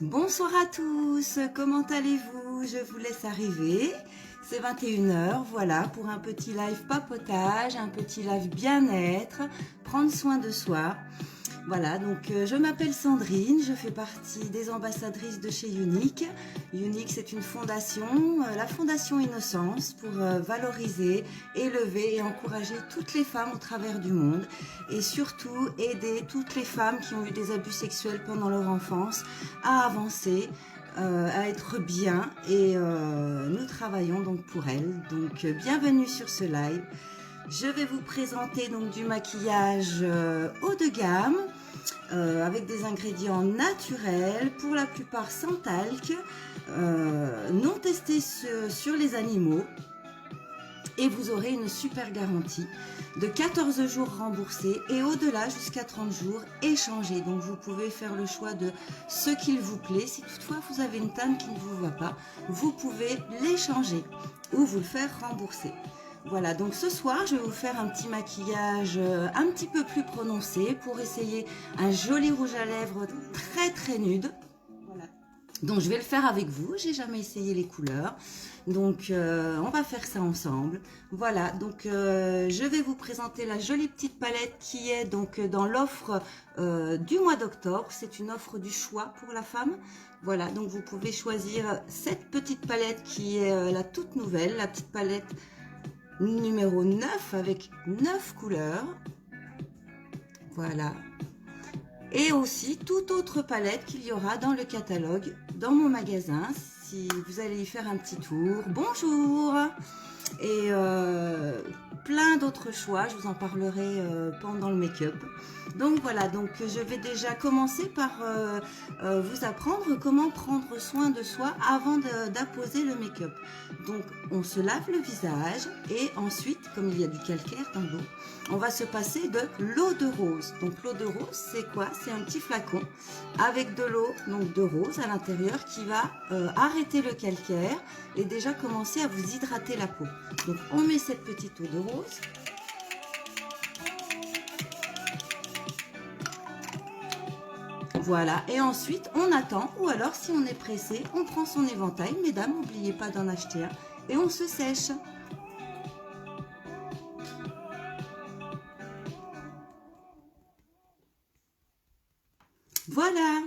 Bonsoir à tous, comment allez-vous? Je vous laisse arriver, c'est 21 h, voilà, pour un petit live papotage, un petit live bien-être, prendre soin de soi. Voilà, donc je m'appelle Sandrine, je fais partie des ambassadrices de chez Unique. Unique, c'est une fondation, la Fondation Innocence, pour valoriser, élever et encourager toutes les femmes au travers du monde et surtout aider toutes les femmes qui ont eu des abus sexuels pendant leur enfance à avancer, à être bien et nous travaillons donc pour elles. Donc bienvenue sur ce live. Je vais vous présenter donc du maquillage haut de gamme avec des ingrédients naturels, pour la plupart sans talc, non testés sur les animaux. Et vous aurez une super garantie de 14 jours remboursés et au-delà jusqu'à 30 jours échangés. Donc vous pouvez faire le choix de ce qu'il vous plaît. Si toutefois vous avez une teinte qui ne vous va pas, vous pouvez l'échanger ou vous le faire rembourser. Voilà, donc ce soir, je vais vous faire un petit maquillage un petit peu plus prononcé pour essayer un joli rouge à lèvres très nude. Voilà. Donc je vais le faire avec vous, j'ai jamais essayé les couleurs. Donc on va faire ça ensemble. Voilà, donc je vais vous présenter la jolie petite palette qui est donc dans l'offre du mois d'octobre. C'est une offre du choix pour la femme. Voilà, donc vous pouvez choisir cette petite palette qui est la toute nouvelle, la petite palette numéro 9 avec 9 couleurs. Voilà. Et aussi toute autre palette qu'il y aura dans le catalogue, dans mon magasin, si vous allez y faire un petit tour. Bonjour. Et plein d'autres choix, je vous en parlerai pendant le make-up. Donc voilà, donc je vais déjà commencer par vous apprendre comment prendre soin de soi avant d'apposer le make-up. Donc on se lave le visage et ensuite, comme il y a du calcaire dans l'eau, on va se passer de l'eau de rose. Donc l'eau de rose, c'est quoi? C'est un petit flacon avec de l'eau donc de rose à l'intérieur qui va arrêter le calcaire et déjà commencer à vous hydrater la peau. Donc on met cette petite eau de rose. Voilà, et ensuite on attend, ou alors si on est pressé, on prend son éventail. Mesdames, n'oubliez pas d'en acheter un et on se sèche. Voilà.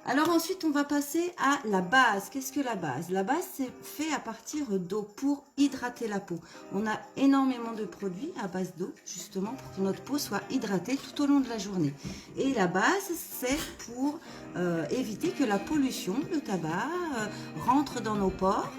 Alors ensuite, on va passer à la base. Qu'est-ce que la base? La base, c'est fait à partir d'eau pour hydrater la peau. On a énormément de produits à base d'eau, justement, pour que notre peau soit hydratée tout au long de la journée. Et la base, c'est pour éviter que la pollution, le tabac, rentre dans nos pores,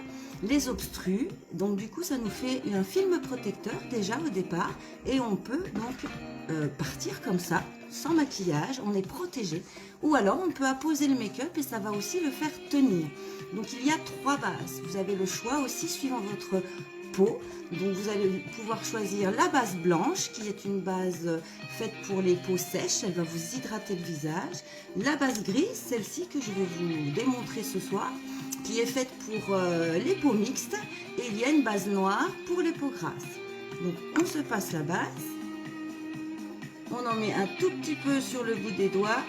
les obstrue. Donc du coup, ça nous fait un film protecteur déjà au départ. Et on peut donc partir comme ça, sans maquillage, on est protégé. Ou alors on peut apposer le make-up et ça va aussi le faire tenir. Donc il y a 3 bases. Vous avez le choix aussi suivant votre peau. Donc vous allez pouvoir choisir la base blanche qui est une base faite pour les peaux sèches. Elle va vous hydrater le visage. La base grise, celle-ci que je vais vous démontrer ce soir, qui est faite pour les peaux mixtes. Et il y a une base noire pour les peaux grasses. Donc on se passe la base. On en met un tout petit peu sur le bout des doigts.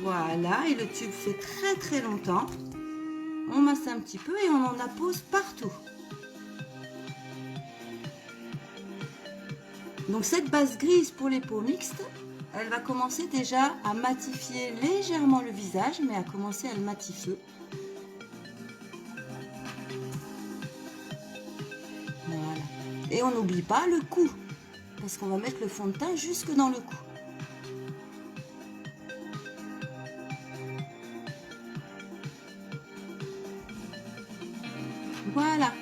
Voilà, et le tube fait très longtemps. On masse un petit peu et on en appose partout. Donc cette base grise pour les peaux mixtes, elle va commencer déjà à matifier légèrement le visage, mais à commencer à le matifier. Voilà. Et on n'oublie pas le cou, parce qu'on va mettre le fond de teint jusque dans le cou. Voilà.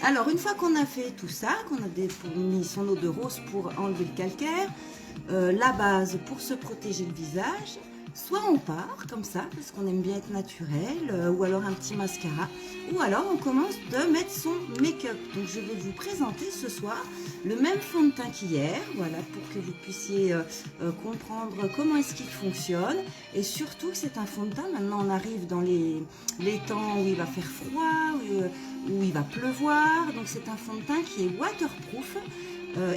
Alors, une fois qu'on a fait tout ça, qu'on a mis son eau de rose pour enlever le calcaire, la base pour se protéger le visage, soit on part comme ça, parce qu'on aime bien être naturel, ou alors un petit mascara, ou alors on commence de mettre son make-up. Donc je vais vous présenter ce soir le même fond de teint qu'hier, voilà, pour que vous puissiez comprendre comment est-ce qu'il fonctionne, et surtout que c'est un fond de teint. Maintenant on arrive dans les temps où il va faire froid, où il va pleuvoir, donc c'est un fond de teint qui est waterproof,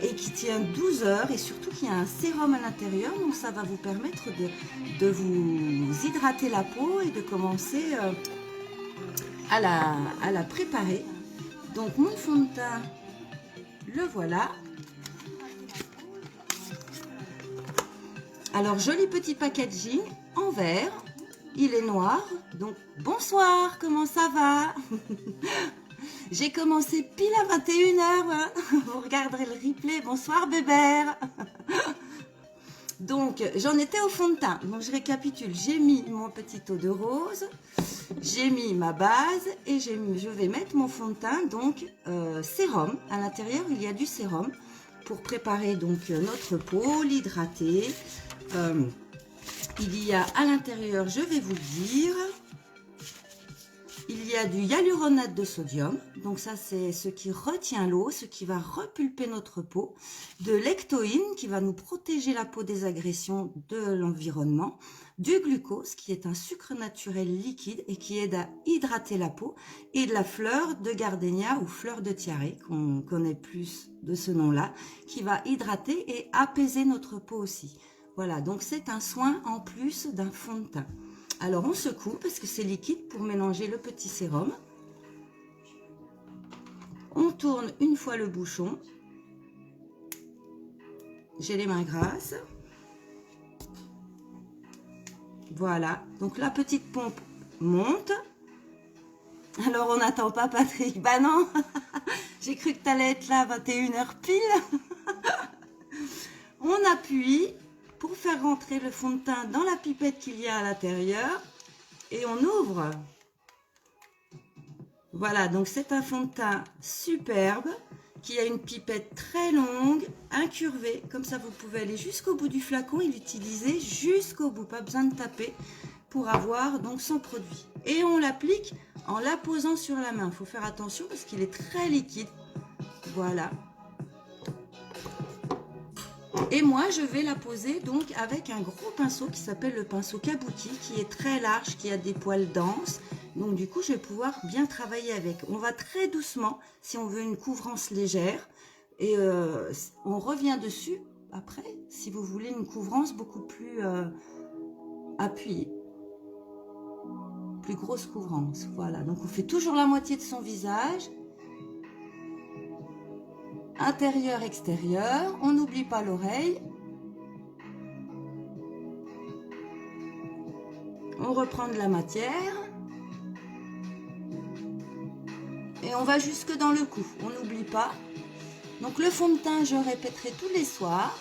et qui tient 12 heures et surtout qu'il y a un sérum à l'intérieur, donc ça va vous permettre de vous hydrater la peau et de commencer à la préparer. Donc mon fond de teint, le voilà. Alors joli petit packaging en verre, il est noir, donc bonsoir, comment ça va? J'ai commencé pile à 21 h, hein. Vous regarderez le replay. Bonsoir Bébert. Donc j'en étais au fond de teint. Donc je récapitule. J'ai mis mon petit eau de rose, j'ai mis ma base et je vais mettre mon fond de teint, donc sérum. À l'intérieur il y a du sérum pour préparer donc notre peau, l'hydrater. Il y a à l'intérieur, je vais vous le dire, il y a du hyaluronate de sodium, donc ça c'est ce qui retient l'eau, ce qui va repulper notre peau, de l'ectoïne qui va nous protéger la peau des agressions de l'environnement, du glucose qui est un sucre naturel liquide et qui aide à hydrater la peau, et de la fleur de gardénia ou fleur de tiare, qu'on connaît plus de ce nom-là, qui va hydrater et apaiser notre peau aussi. Voilà, donc c'est un soin en plus d'un fond de teint. Alors on secoue parce que c'est liquide pour mélanger le petit sérum. On tourne une fois le bouchon. J'ai les mains grasses. Voilà, donc la petite pompe monte. Alors on n'attend pas Patrick, bah non. J'ai cru que tu allais être là à 21 h pile. On appuie pour faire rentrer le fond de teint dans la pipette qu'il y a à l'intérieur et on ouvre. Voilà, donc c'est un fond de teint superbe qui a une pipette très longue, incurvée, comme ça vous pouvez aller jusqu'au bout du flacon et l'utiliser jusqu'au bout, pas besoin de taper pour avoir donc son produit. Et on l'applique en l'apposant sur la main, il faut faire attention parce qu'il est très liquide. Voilà. Et moi, je vais la poser donc avec un gros pinceau qui s'appelle le pinceau Kabuki, qui est très large, qui a des poils denses. Donc du coup, je vais pouvoir bien travailler avec. On va très doucement si on veut une couvrance légère. Et on revient dessus après si vous voulez une couvrance beaucoup plus appuyée. Plus grosse couvrance. Voilà, donc on fait toujours la moitié de son visage. Intérieur, extérieur, on n'oublie pas l'oreille. On reprend de la matière. Et on va jusque dans le cou, on n'oublie pas. Donc le fond de teint, je répéterai tous les soirs.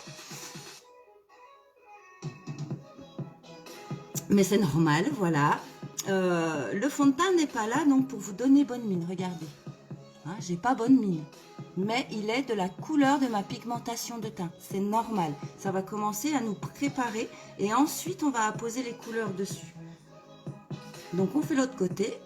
Mais c'est normal, voilà. Le fond de teint n'est pas là donc pour vous donner bonne mine, regardez. Hein, j'ai pas bonne mine. Mais il est de la couleur de ma pigmentation de teint. C'est normal. Ça va commencer à nous préparer et ensuite on va apposer les couleurs dessus. Donc on fait l'autre côté.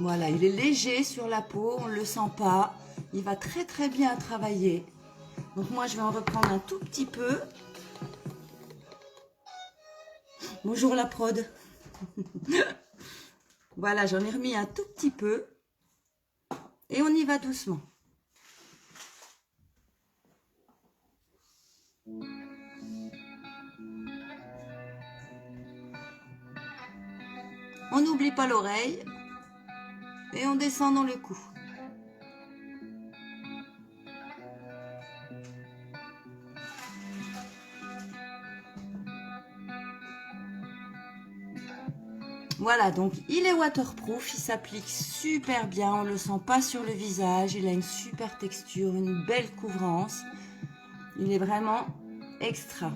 Voilà, il est léger sur la peau, on ne le sent pas. Il va très très bien travailler. Donc moi je vais en reprendre un tout petit peu. Bonjour la prod. Voilà, j'en ai remis un tout petit peu. Et on y va doucement. On n'oublie pas l'oreille. Et on descend dans le cou. Voilà, donc il est waterproof, il s'applique super bien, on ne le sent pas sur le visage, il a une super texture, une belle couvrance. Il est vraiment extra.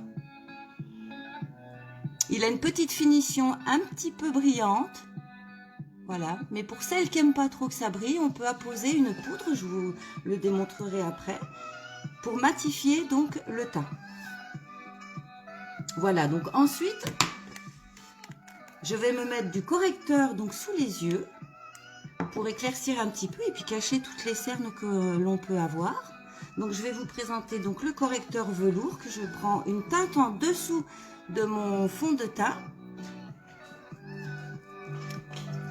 Il a une petite finition un petit peu brillante. Voilà, mais pour celles qui n'aiment pas trop que ça brille, on peut apposer une poudre, je vous le démontrerai après, pour matifier donc le teint. Voilà, donc ensuite, je vais me mettre du correcteur donc sous les yeux pour éclaircir un petit peu et puis cacher toutes les cernes que l'on peut avoir. Donc je vais vous présenter donc le correcteur velours que je prends une teinte en dessous de mon fond de teint.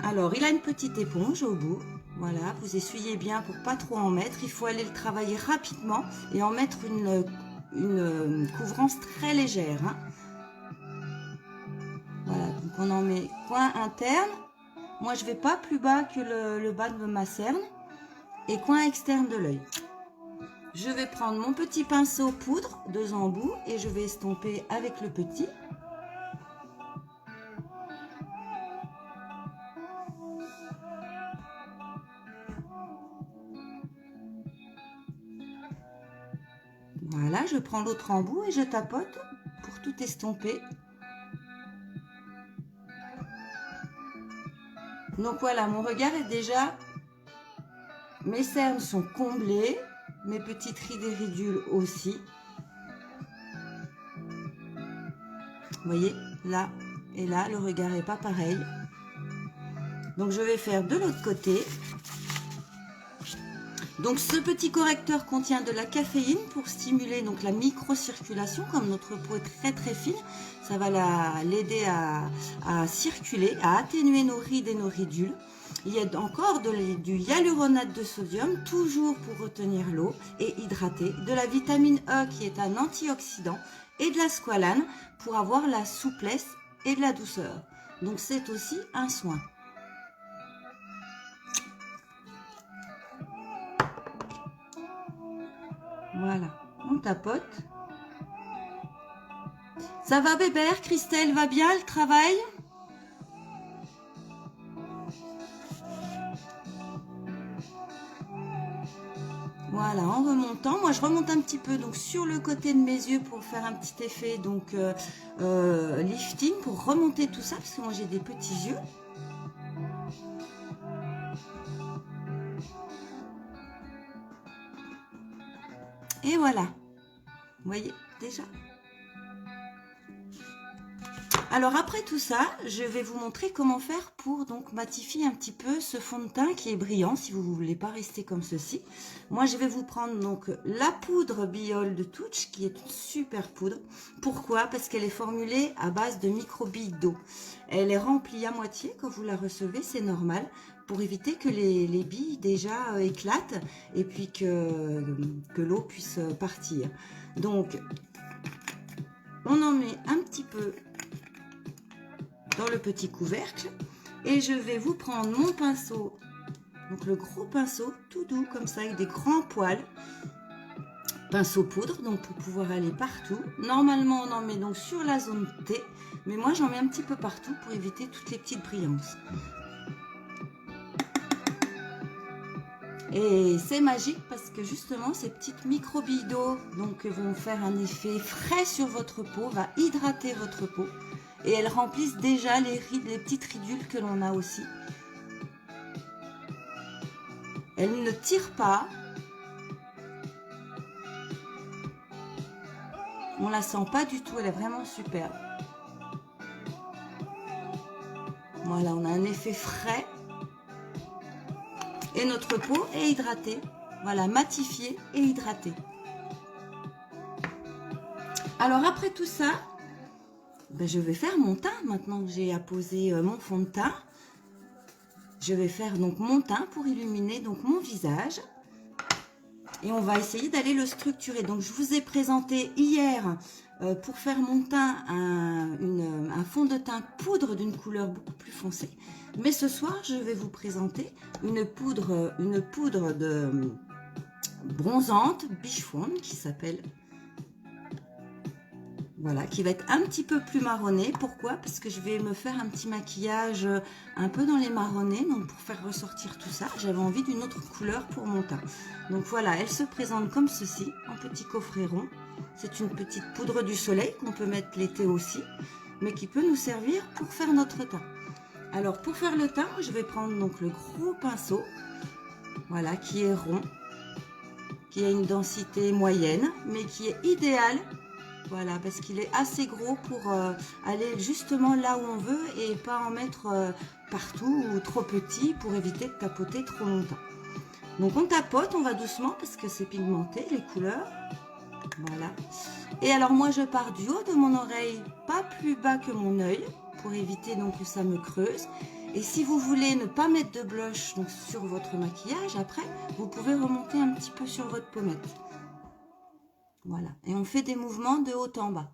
Alors il a une petite éponge au bout. Voilà, vous essuyez bien pour pas trop en mettre. Il faut aller le travailler rapidement et en mettre une couvrance très légère. Hein. Voilà, donc on en met coin interne. Moi, je vais pas plus bas que le bas de ma cerne. Et coin externe de l'œil. Je vais prendre mon petit pinceau poudre, 2 embouts, et je vais estomper avec le petit. Voilà, je prends l'autre embout et je tapote pour tout estomper. Donc voilà, mon regard est déjà... Mes cernes sont comblées, mes petites rides et ridules aussi. Vous voyez, là et là, le regard n'est pas pareil. Donc je vais faire de l'autre côté. Donc ce petit correcteur contient de la caféine pour stimuler donc la microcirculation. Comme notre peau est très fine, ça va l'aider à circuler, à atténuer nos rides et nos ridules. Il y a encore du hyaluronate de sodium, toujours pour retenir l'eau et hydrater. De la vitamine E qui est un antioxydant et de la squalane pour avoir la souplesse et de la douceur. Donc c'est aussi un soin. Voilà, on tapote. Ça va Bébert? Christelle va bien, le travail? Voilà, en remontant, moi je remonte un petit peu donc sur le côté de mes yeux pour faire un petit effet donc lifting, pour remonter tout ça parce que moi j'ai des petits yeux. Et voilà, vous voyez déjà. Alors après tout ça, je vais vous montrer comment faire pour donc matifier un petit peu ce fond de teint qui est brillant si vous ne voulez pas rester comme ceci. Moi je vais vous prendre donc la poudre Biol de Touch qui est une super poudre. Pourquoi? Parce qu'elle est formulée à base de microbilles d'eau. Elle est remplie à moitié quand vous la recevez, c'est normal, pour éviter que les billes déjà éclatent et puis que l'eau puisse partir. Donc on en met un petit peu dans le petit couvercle et je vais vous prendre mon pinceau, donc le gros pinceau tout doux comme ça avec des grands poils, pinceau poudre, donc pour pouvoir aller partout. Normalement on en met donc sur la zone T, mais moi j'en mets un petit peu partout pour éviter toutes les petites brillances. Et c'est magique parce que justement ces petites microbilles d'eau donc vont faire un effet frais sur votre peau, va hydrater votre peau. Et elles remplissent déjà les rides, les petites ridules que l'on a aussi. Elles ne tirent pas. On la sent pas du tout, elle est vraiment superbe. Voilà, on a un effet frais. Et notre peau est hydratée. Voilà, matifiée et hydratée. Alors après tout ça, ben, je vais faire mon teint. Maintenant que j'ai apposé mon fond de teint, je vais faire donc mon teint pour illuminer donc mon visage. Et on va essayer d'aller le structurer. Donc je vous ai présenté hier pour faire mon teint un fond de teint poudre d'une couleur beaucoup plus foncée. Mais ce soir je vais vous présenter une poudre de bronzante Beach Fawn qui s'appelle... Voilà, qui va être un petit peu plus marronné. Pourquoi? Parce que je vais me faire un petit maquillage un peu dans les marronnés. Donc pour faire ressortir tout ça, j'avais envie d'une autre couleur pour mon teint. Donc voilà, elle se présente comme ceci, en petit coffret rond. C'est une petite poudre du soleil qu'on peut mettre l'été aussi, mais qui peut nous servir pour faire notre teint. Alors pour faire le teint, je vais prendre donc le gros pinceau, voilà, qui est rond, qui a une densité moyenne, mais qui est idéal. Voilà, parce qu'il est assez gros pour aller justement là où on veut et pas en mettre partout ou trop petit pour éviter de tapoter trop longtemps. Donc on tapote, on va doucement parce que c'est pigmenté les couleurs. Voilà. Et alors moi je pars du haut de mon oreille, pas plus bas que mon œil, pour éviter donc que ça me creuse. Et si vous voulez ne pas mettre de blush donc, sur votre maquillage, après, vous pouvez remonter un petit peu sur votre pommette. Voilà. Et on fait des mouvements de haut en bas.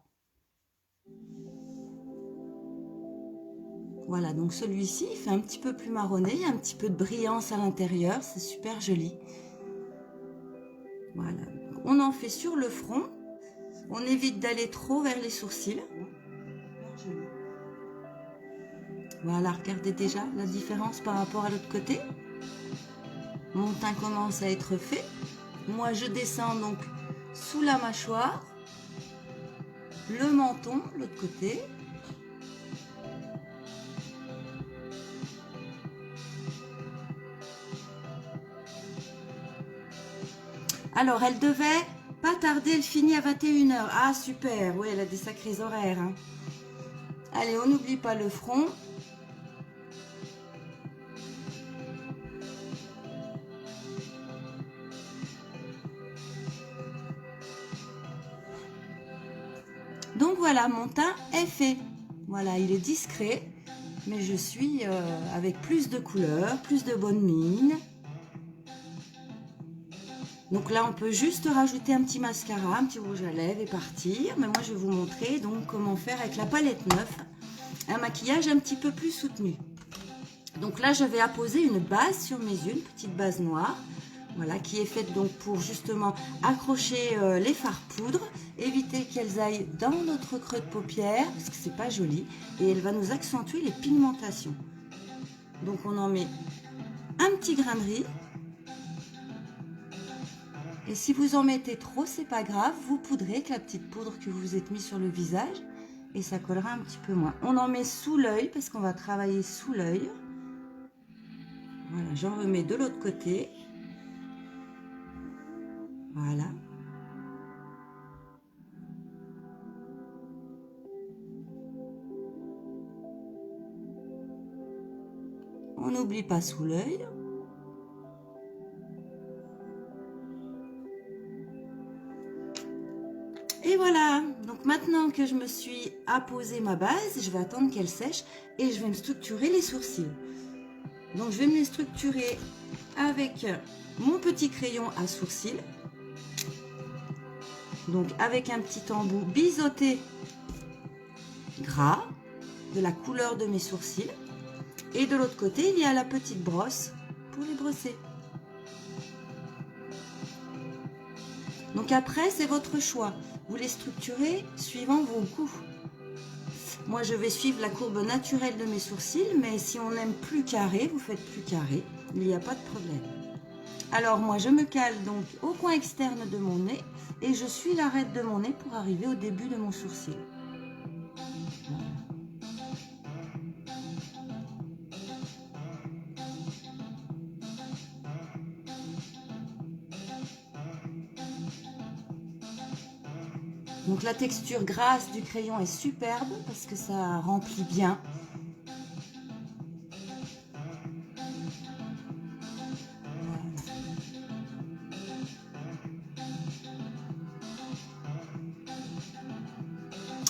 Voilà, donc celui-ci, il fait un petit peu plus marronné, il y a un petit peu de brillance à l'intérieur, c'est super joli. Voilà, on en fait sur le front, on évite d'aller trop vers les sourcils. Voilà, regardez déjà la différence par rapport à l'autre côté. Mon teint commence à être fait. Moi, je descends donc sous la mâchoire, le menton, l'autre côté. Alors, elle devait pas tarder, elle finit à 21 h. Ah, super, oui, elle a des sacrés horaires. Hein. Allez, on n'oublie pas le front. Donc voilà, mon teint est fait. Voilà, il est discret, mais je suis avec plus de couleurs, plus de bonne mine. Donc là, on peut juste rajouter un petit mascara, un petit rouge à lèvres et partir. Mais moi, je vais vous montrer donc comment faire avec la palette 9 un maquillage un petit peu plus soutenu. Donc là, je vais apposer une base sur mes yeux, une petite base noire. Voilà, qui est faite donc pour justement accrocher les fards poudre, éviter qu'elles aillent dans notre creux de paupière, parce que c'est pas joli, et elle va nous accentuer les pigmentations. Donc on en met un petit grain de riz. Et si vous en mettez trop, c'est pas grave, vous poudrez avec la petite poudre que vous êtes mis sur le visage et ça collera un petit peu moins. On en met sous l'œil parce qu'on va travailler sous l'œil. Voilà, j'en remets de l'autre côté. Voilà. On n'oublie pas sous l'œil. Et voilà, donc maintenant que je me suis apposé ma base, je vais attendre qu'elle sèche et je vais me structurer les sourcils. Donc je vais me les structurer avec mon petit crayon à sourcils. Donc avec un petit embout biseauté gras de la couleur de mes sourcils. Et de l'autre côté, il y a la petite brosse pour les brosser. Donc après, c'est votre choix. Vous les structurez suivant vos goûts. Moi, je vais suivre la courbe naturelle de mes sourcils, mais si on aime plus carré, vous faites plus carré. Il n'y a pas de problème. Alors moi, je me cale donc au coin externe de mon nez et je suis l'arête de mon nez pour arriver au début de mon sourcil. Voilà. Donc la texture grasse du crayon est superbe parce que ça remplit bien.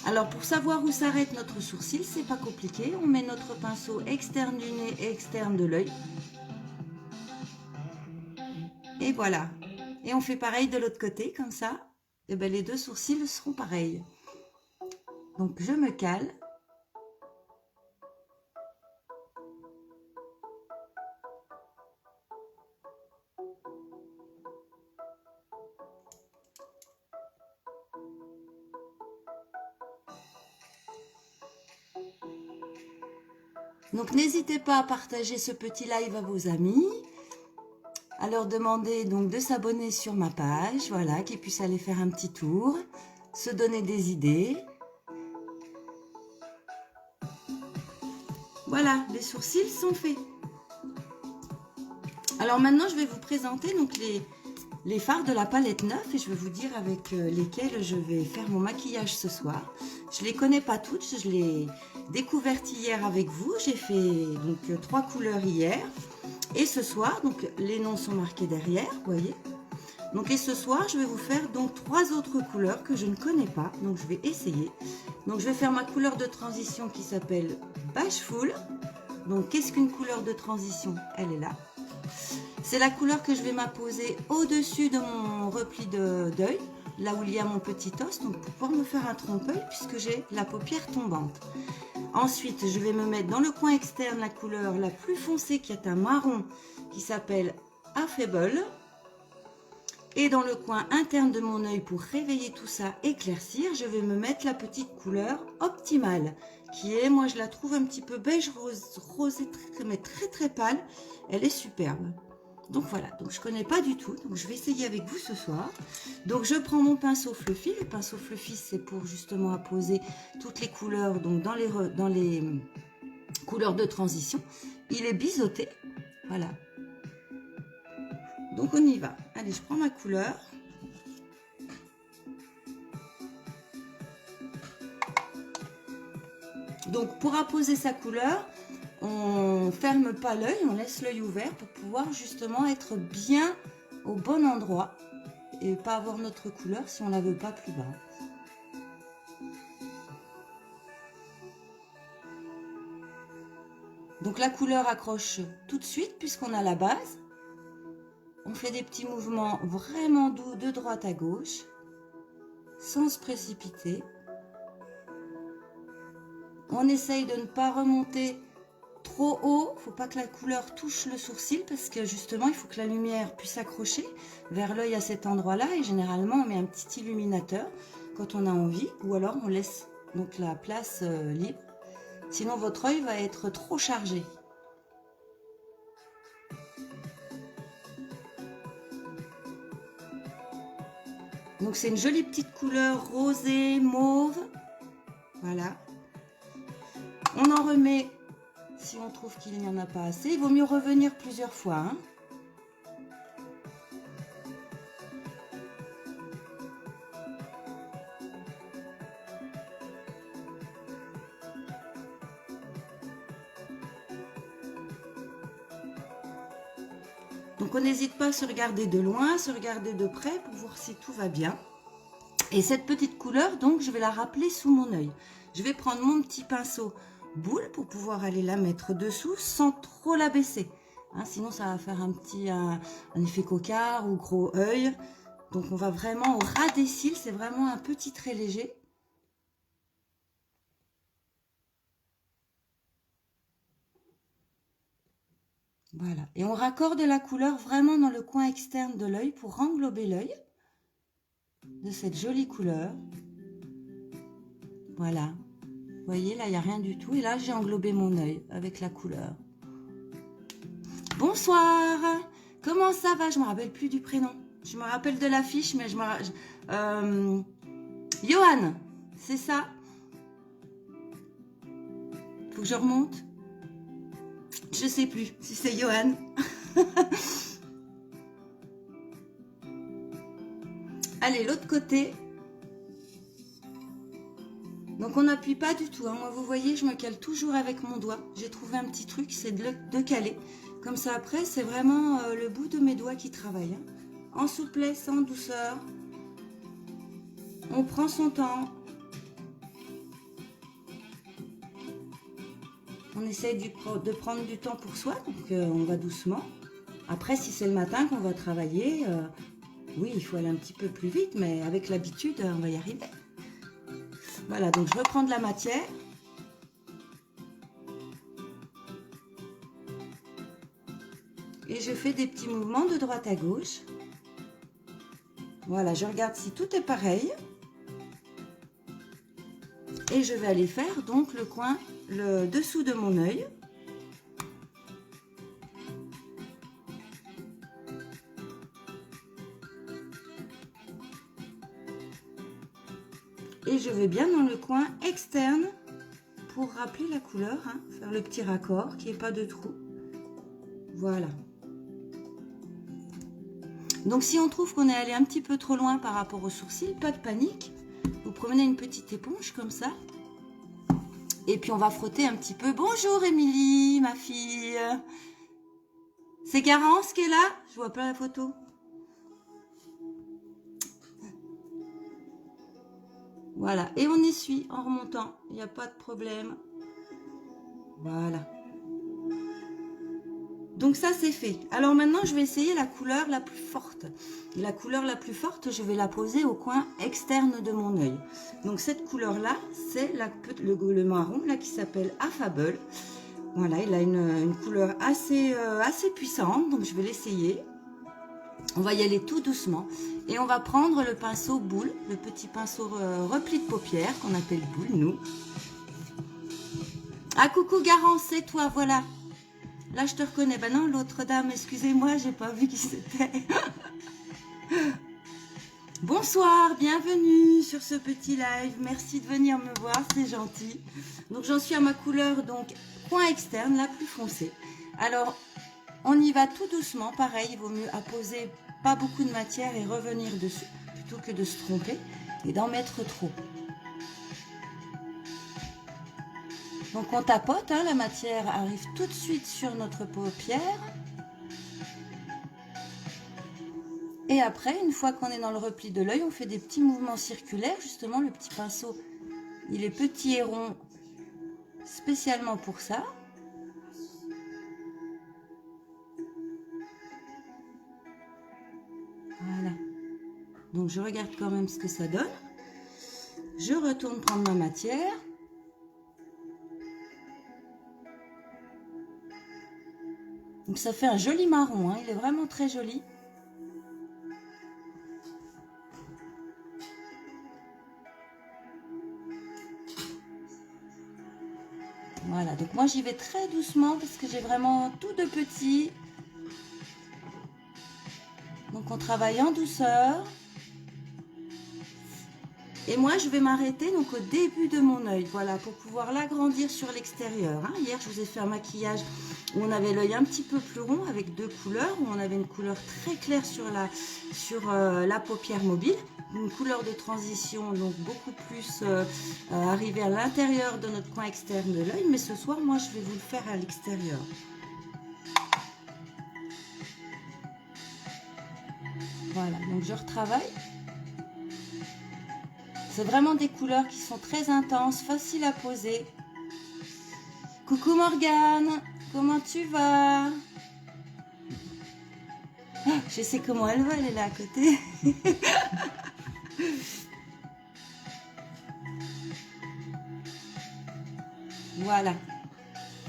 Alors pour savoir où s'arrête notre sourcil, c'est pas compliqué. On met notre pinceau externe du nez et externe de l'œil. Et voilà. Et on fait pareil de l'autre côté, comme ça. Et bien les deux sourcils seront pareils. Donc je me cale. Donc n'hésitez pas à partager ce petit live à vos amis, à leur demander donc de s'abonner sur ma page, voilà, qu'ils puissent aller faire un petit tour, se donner des idées. Voilà, les sourcils sont faits. Alors maintenant, je vais vous présenter donc les fards de la palette 9 et je vais vous dire avec lesquels je vais faire mon maquillage ce soir. Je ne les connais pas toutes, je les découvertes hier avec vous. J'ai fait donc 3 couleurs hier. Et ce soir, donc les noms sont marqués derrière, vous voyez. Donc, et ce soir, je vais vous faire donc 3 autres couleurs que je ne connais pas. Donc, je vais essayer. Donc, je vais faire ma couleur de transition qui s'appelle Bashful. Donc, qu'est-ce qu'une couleur de transition? Elle est là. C'est la couleur que je vais m'apposer au-dessus de mon repli d'œil, là où il y a mon petit os, donc pour pouvoir me faire un trompe-œil puisque j'ai la paupière tombante. Ensuite, je vais me mettre dans le coin externe la couleur la plus foncée qui est un marron qui s'appelle Affable. Et dans le coin interne de mon œil, pour réveiller tout ça, éclaircir, je vais me mettre la petite couleur optimale, qui est, moi je la trouve un petit peu beige rosé, mais très très pâle. Elle est superbe. Donc voilà, donc je ne connais pas du tout, donc je vais essayer avec vous ce soir. Donc je prends mon pinceau Fluffy. Le pinceau Fluffy, c'est pour justement apposer toutes les couleurs, donc dans les couleurs de transition. Il est biseauté, voilà. Donc on y va. Allez, je prends ma couleur. Donc pour apposer sa couleur, on ne ferme pas l'œil, on laisse l'œil ouvert pour pouvoir justement être bien au bon endroit et pas avoir notre couleur si on ne la veut pas plus bas. Donc la couleur accroche tout de suite puisqu'on a la base. On fait des petits mouvements vraiment doux de droite à gauche, sans se précipiter. On essaye de ne pas remonter trop haut. Il ne faut pas que la couleur touche le sourcil parce que justement, il faut que la lumière puisse accrocher vers l'œil à cet endroit-là. Et généralement, on met un petit illuminateur quand on a envie ou alors on laisse donc la place libre. Sinon, votre œil va être trop chargé. Donc c'est une jolie petite couleur rosée, mauve. Voilà. On en remet si on trouve qu'il n'y en a pas assez. Il vaut mieux revenir plusieurs fois. Hein. Donc on n'hésite pas à se regarder de loin, à se regarder de près pour voir si tout va bien. Et cette petite couleur, donc, je vais la rappeler sous mon œil. Je vais prendre mon petit pinceau boule pour pouvoir aller la mettre dessous sans trop la baisser. Hein, sinon, ça va faire un effet cocard ou gros œil. Donc, on va vraiment au ras des cils. C'est vraiment un petit trait léger. Voilà. Et on raccorde la couleur vraiment dans le coin externe de l'œil pour englober l'œil de cette jolie couleur. Voilà. Vous voyez, là, il n'y a rien du tout. Et là, j'ai englobé mon œil avec la couleur. Bonsoir. Comment ça va? Je ne me rappelle plus du prénom. Je me rappelle de l'affiche, mais je me... Johan, c'est ça? Faut que je remonte. Je sais plus si c'est Johan. Allez, l'autre côté. Donc on n'appuie pas du tout. Hein. Moi, vous voyez, je me cale toujours avec mon doigt. J'ai trouvé un petit truc, c'est de caler. Comme ça, après, c'est vraiment le bout de mes doigts qui travaille. Hein. En souplesse, en douceur. On prend son temps. On essaye de prendre du temps pour soi, donc on va doucement. Après, si c'est le matin qu'on va travailler, oui, il faut aller un petit peu plus vite, mais avec l'habitude, on va y arriver. Voilà, donc je reprends de la matière. Et je fais des petits mouvements de droite à gauche. Voilà, je regarde si tout est pareil. Et je vais aller faire donc le dessous de mon œil. Et je vais bien dans le coin externe pour rappeler la couleur, hein, faire le petit raccord, qu'il n'y ait pas de trou. Voilà. Donc si on trouve qu'on est allé un petit peu trop loin par rapport aux sourcils, pas de panique. Vous prenez une petite éponge comme ça. Et puis on va frotter un petit peu. Bonjour Émilie, ma fille. C'est Garance qui est là? Je vois pas la photo. Voilà, et on essuie en remontant, il n'y a pas de problème. Voilà. Donc ça c'est fait. Alors maintenant je vais essayer la couleur la plus forte. Et la couleur la plus forte, je vais la poser au coin externe de mon œil. Donc cette couleur là, c'est le marron là qui s'appelle Affable. Voilà, il a une couleur assez puissante, donc je vais l'essayer. On va y aller tout doucement et on va prendre le pinceau boule, le petit pinceau repli de paupières qu'on appelle boule nous. Ah coucou Garance, c'est toi, voilà. Là je te reconnais. Ben non, l'autre dame, excusez-moi, j'ai pas vu qui c'était. Bonsoir, bienvenue sur ce petit live. Merci de venir me voir, c'est gentil. Donc j'en suis à ma couleur, donc coin externe, la plus foncée. Alors on y va tout doucement, pareil, il vaut mieux apposer pas beaucoup de matière et revenir dessus, plutôt que de se tromper et d'en mettre trop. Donc on tapote, hein, la matière arrive tout de suite sur notre paupière. Et après, une fois qu'on est dans le repli de l'œil, on fait des petits mouvements circulaires. Justement, le petit pinceau, il est petit et rond spécialement pour ça. Voilà. Donc je regarde quand même ce que ça donne. Je retourne prendre ma matière. Donc ça fait un joli marron, hein. Il est vraiment très joli. Voilà, donc moi j'y vais très doucement parce que j'ai vraiment tout de petit. Donc on travaille en douceur. Et moi je vais m'arrêter donc au début de mon œil, voilà, pour pouvoir l'agrandir sur l'extérieur. Hein. Hier je vous ai fait un maquillage où on avait l'œil un petit peu plus rond avec deux couleurs, où on avait une couleur très claire sur la paupière mobile, une couleur de transition donc beaucoup plus arrivée à l'intérieur de notre coin externe de l'œil. Mais ce soir moi je vais vous le faire à l'extérieur. Voilà, donc je retravaille. C'est vraiment des couleurs qui sont très intenses, faciles à poser. Coucou Morgane, comment tu vas? Oh, je sais comment elle va, elle est là à côté. Voilà.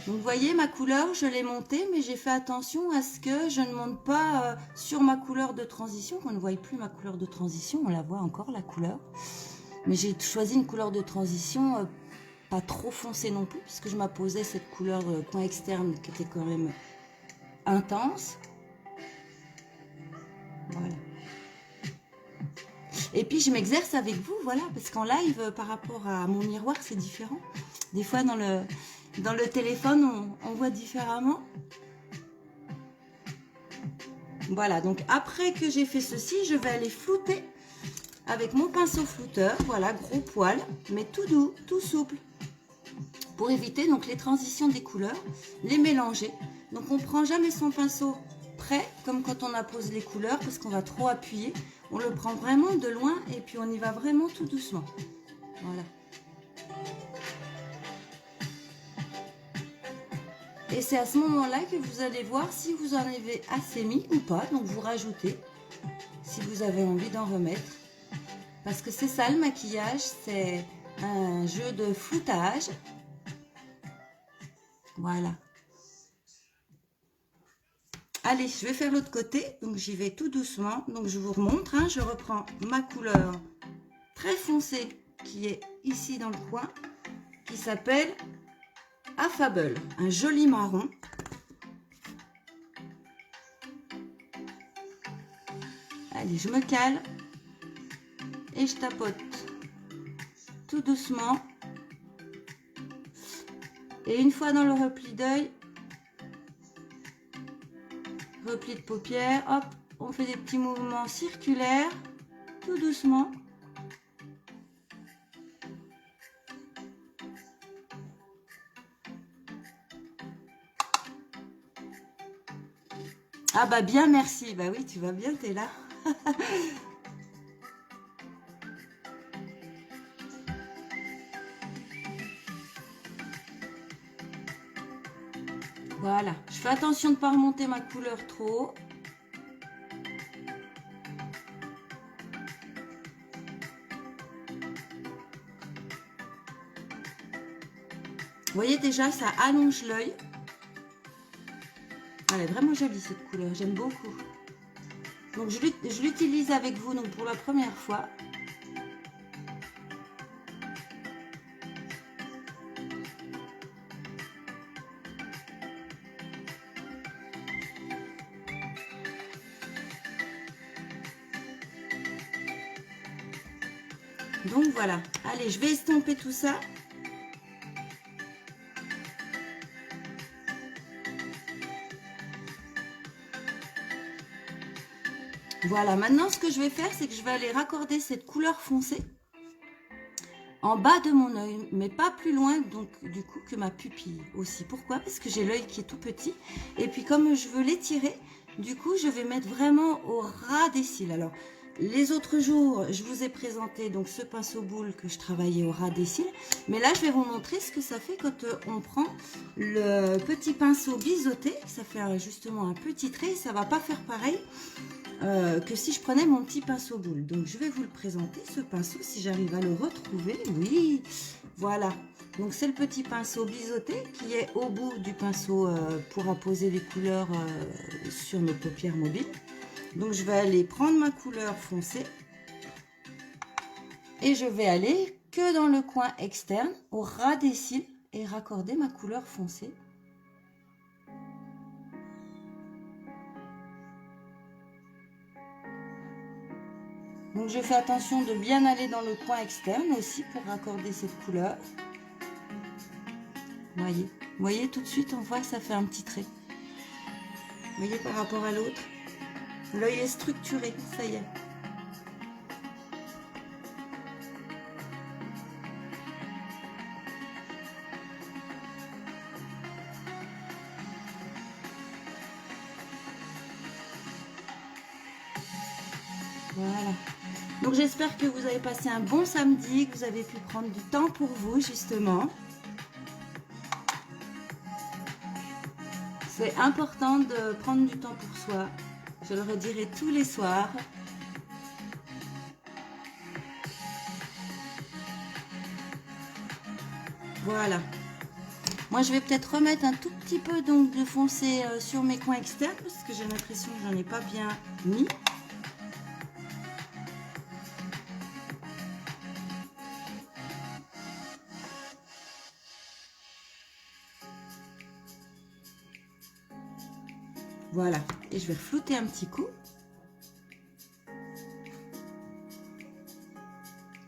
Donc vous voyez, ma couleur, je l'ai montée, mais j'ai fait attention à ce que je ne monte pas sur ma couleur de transition. On ne voit plus ma couleur de transition, on la voit encore, la couleur. Mais j'ai choisi une couleur de transition pas trop foncée non plus, puisque je m'apposais cette couleur coin externe qui était quand même intense. Voilà. Et puis je m'exerce avec vous, voilà, parce qu'en live, par rapport à mon miroir, c'est différent. Des fois, dans le téléphone, on voit différemment. Voilà, donc après que j'ai fait ceci, je vais aller flouter avec mon pinceau flouteur. Voilà, gros poil, mais tout doux, tout souple. Pour éviter donc les transitions des couleurs, les mélanger. Donc on ne prend jamais son pinceau près, comme quand on appose les couleurs, parce qu'on va trop appuyer. On le prend vraiment de loin et puis on y va vraiment tout doucement. Voilà. Et c'est à ce moment-là que vous allez voir si vous en avez assez mis ou pas. Donc vous rajoutez si vous avez envie d'en remettre. Parce que c'est ça le maquillage, c'est un jeu de floutage. Voilà. Allez, je vais faire l'autre côté, donc j'y vais tout doucement. Donc je vous remontre, hein, je reprends ma couleur très foncée qui est ici dans le coin, qui s'appelle Affable, un joli marron. Allez, je me cale et je tapote tout doucement. Et une fois dans le repli d'œil, repli de paupières, hop, on fait des petits mouvements circulaires, tout doucement. Ah bah bien, merci. Bah oui, tu vas bien, t'es là. Voilà. Je fais attention de ne pas remonter ma couleur trop haut. Vous voyez déjà, ça allonge l'œil. Elle est vraiment jolie cette couleur, j'aime beaucoup. Donc je l'utilise avec vous donc pour la première fois. Donc voilà, allez, je vais estomper tout ça. Voilà, maintenant ce que je vais faire, c'est que je vais aller raccorder cette couleur foncée en bas de mon œil, mais pas plus loin donc du coup que ma pupille aussi. Pourquoi? Parce que j'ai l'œil qui est tout petit. Et puis comme je veux l'étirer, du coup je vais mettre vraiment au ras des cils. Alors les autres jours, je vous ai présenté donc ce pinceau boule que je travaillais au ras des cils. Mais là, je vais vous montrer ce que ça fait quand on prend le petit pinceau biseauté. Ça fait justement un petit trait. Ça va pas faire pareil que si je prenais mon petit pinceau boule. Donc, je vais vous le présenter, ce pinceau, si j'arrive à le retrouver. Oui, voilà. Donc, c'est le petit pinceau biseauté qui est au bout du pinceau pour apposer les couleurs sur nos paupières mobiles. Donc je vais aller prendre ma couleur foncée et je vais aller que dans le coin externe, au ras des cils, et raccorder ma couleur foncée. Donc je fais attention de bien aller dans le coin externe aussi pour raccorder cette couleur. Vous voyez tout de suite on voit que ça fait un petit trait. Vous voyez par rapport à l'autre. L'œil est structuré, ça y est. Voilà. Donc j'espère que vous avez passé un bon samedi, que vous avez pu prendre du temps pour vous justement. C'est important de prendre du temps pour soi. Je le redirai tous les soirs. Voilà. Moi, je vais peut-être remettre un tout petit peu donc de foncé sur mes coins externes parce que j'ai l'impression que j'en ai pas bien mis. Voilà. Et je vais reflouter un petit coup.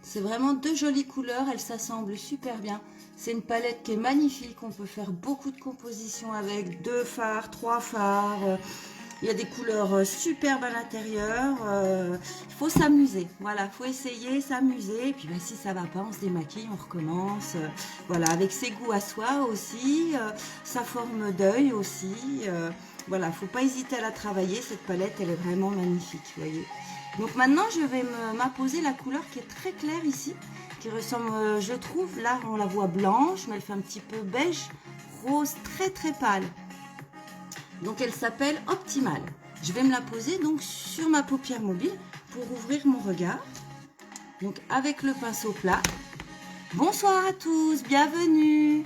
C'est vraiment deux jolies couleurs. Elles s'assemblent super bien. C'est une palette qui est magnifique. On peut faire beaucoup de compositions avec 2 fards, 3 fards. Il y a des couleurs superbes à l'intérieur. Il faut s'amuser. Voilà, il faut essayer, s'amuser. Et puis bah, si ça va pas, on se démaquille, on recommence. Voilà, avec ses goûts à soi aussi. Sa forme d'œil aussi. Voilà, il ne faut pas hésiter à la travailler. Cette palette, elle est vraiment magnifique, vous voyez. Donc maintenant, je vais m'apposer la couleur qui est très claire ici. Qui ressemble, je trouve, là, on la voit blanche, mais elle fait un petit peu beige, rose, très très pâle. Donc elle s'appelle Optimal. Je vais me la poser donc sur ma paupière mobile pour ouvrir mon regard. Donc avec le pinceau plat. Bonsoir à tous, bienvenue.